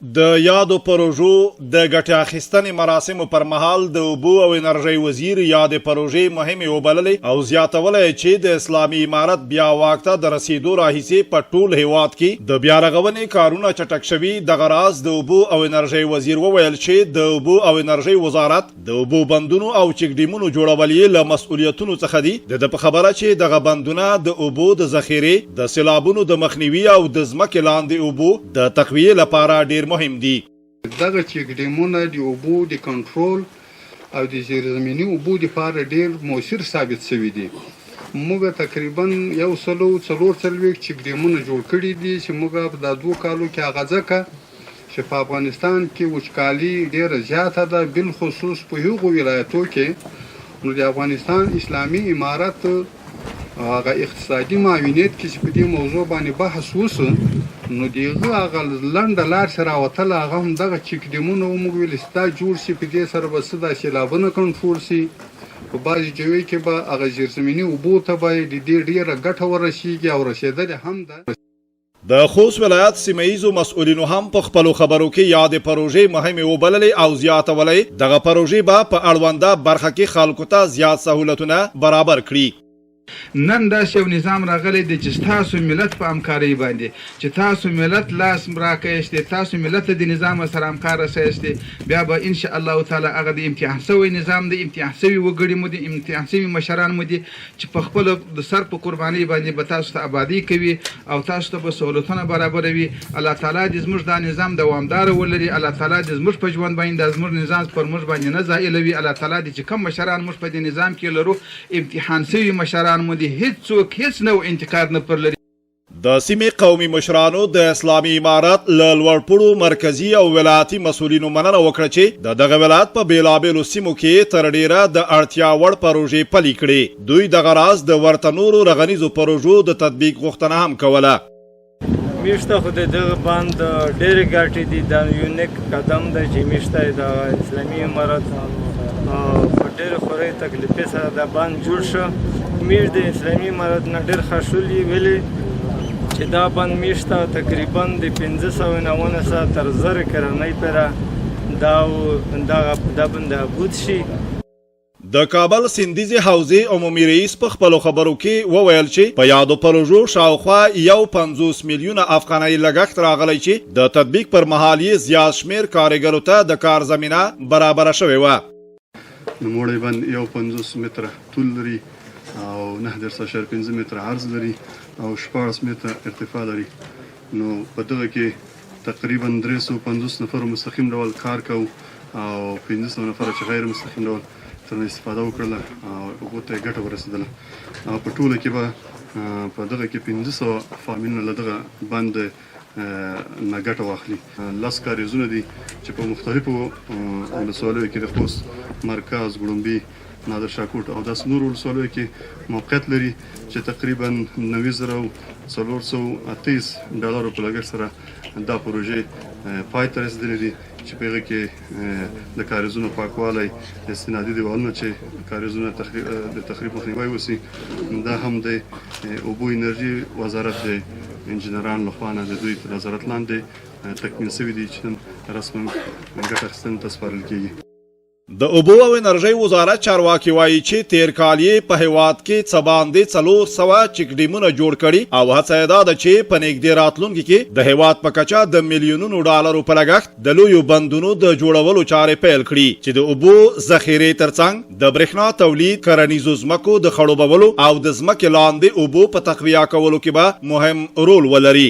د یادو پروژو د ګټې اخیستنې مراسمو پر مهال د اوبو او انرژۍ وزیر یادې پروژې مهمې وبللې او زیاتولی چې د اسلامي امارت بیا واک ته د رسیدو راهیسې په ټول هیواد کې د بیا رغونې کارونه چټک شوي. دغه راز د اوبو او انرژۍ وزیر وویل چې د اوبو او انرژۍ وزارت د اوبو بندونو او چک ډیمونو جوړول یې له مسؤلیتونو څخه دي. د ده په خبره چې دغه بندونه د اوبو د ذخیرې د سیلابونو د مخنیوي او د ځمکې لاندې اوبو د تقویې لپاره ډیر مهم دي. دغه چک ډیمونه د اوبو د کنټرول او د زیرزمیني اوبو لپاره ډیر مؤثر ثابت شوي دي. موږ تقریبا 140 چک ډیمونه جوړ کړي دي چې موږ په 2 کالو کې هغه ځکه چې په افغانستان کې وچکالي ډیره زیاته ده، بالخصوص په هغو ولایتو کې نو د افغانستان اسلامي امارت هغه اقتصادي معاونیت کې چې په دې موضوع باندې بحث وسو نو دغه هغه لنډه لار سره راوتله هغه هم دغه چک ډیمونه موږ ویل ستا جوړ شي، په دې سره به څه دا سیلابونه کنټرول شي، په بعضې جوی کې به هغه زیرزمیني اوبو ته به د دې ډیره ګټه ورسیږي او رسېدلې هم ده. د خوست ولایت سیمهیزو مسؤلینو هم په خپلو خبرو کې یادې پروژې مهمې وبللې او زیاتولی دغه پروژې به په اړونده برخه کې خلکو ته زیات سهولتونه برابر کړي. نن داسې یو نظام راغلی دی چې تاسو ملت په همکارۍ باندې چې تاسو ملت لاس راکایستی، تاسو ملت د نظام سره همکاره سیاستي، بیا به ان شاء الله تعالی هغه د امتحان شوی نظام د امتحان شوي وګړي مو د امتحان شوي مشران مو دي چې په خپل د سر په قربانۍ باندې به تاسو ته آبادي کوي او تاسو ته به سهولتونه برابروي. الله تعالی دې زموږ دا نظام دوامدار ولري. الله تعالی دې زموږ په ژوند باندې د زموږ نظام پر موږ باندې نه زائلوي. الله تعالی دې چې کوم مشران موږ په دې نظام کې لرو امتحان شوي مشران مو دي هیڅوک هیڅ نو انتقاد نه پر لري. د سیمې قومي مشرانو د اسلامي امارت له لوړپوړو مرکزي او ولایتي مسؤلینو مننه وکړه چې دغه ولایت په بیلابیلو سیمو کې تر ډیره د اړتیا وړ پروژې پلي کړې. دوی دغه راز د ورته نورو رغنیزو پروژو د تطبیق غوښتنه هم کوله. میشته خو د دغه باند ډېرې ګټې دي. دا یو نیک قدم دی چې میشته د اسلامي امارت په ډېرې خورۍ تکلیفې سره دا باند جوړ شو. میش د اسلامي امارت نه ډېر خښولي ویلې چې دا باند میشته تقریبا د 590 تر 1000 کرنۍ پورې دا باند ابود شي. د کابل سیندیزې حوزې عمومي رئیس په خپلو خبرو کې وویل چې په یادو پروژو شاوخوا 50 میلیونه افغانۍ لګښت راغلی چې د تطبیق پر مهال یې زیات شمېر کارګرو ته د کار زمینه برابره شوې وه. نوموړی بند 50 متره طول لري او 9.5 متره عرض لري او 14 متره ارتفاع لري. نو په دغه کې تقریبا 350 نفر مستقیم ډول کار کوو او 500 نفر چې غیر مستقیم ډول ترنه استفاده وکړله او هغو ته یې ګټه ورسېدله. او په ټوله کې به په دغه کې 500 فارمینونه له دغه بند نه ګټه واخلي. 10 کاریزونه دي چې په مختلفو ولسوالیو کې د خوست مرکز، ګړومبي، نادر شاه کوټ او داسې نورو ولسوالیو کې موقعیت لري چې تقریبا 90,430 ډالرو په لګښت سره دا پروژې پای ته رسېدلې دي چې په هغه کې د کاریزونو پاکوالی، استنادي دیوالونه چې کاریزونه د تخریب مخنیوی وشي، دا هم د اوبو انرژي وزارت د انجینرانو لخوا نه د دوی تر نظارت لاندې تکمیل شوي دي چې نن رسما ګټه اخیستنې ته سپارل کېږي. د اوبو او انرژۍ وزارت چارواکي وایي چې تیر کال یې په هیواد کې څه باندې 400 چک ډیمونه جوړ کړي او هڅه یې دا ده چې په نږدې راتلونکي کې د هیواد په کچه د میلیونونو ډالرو په لګښت د لویو بندونو د جوړولو چارې پیل کړي چې د اوبو ذخیرې ترڅنګ د برېښنا تولید، کرنیزو ځمکو د خړوبولو او د ځمکې لاندې اوبو په تقویه کولو کې به مهم رول ولري.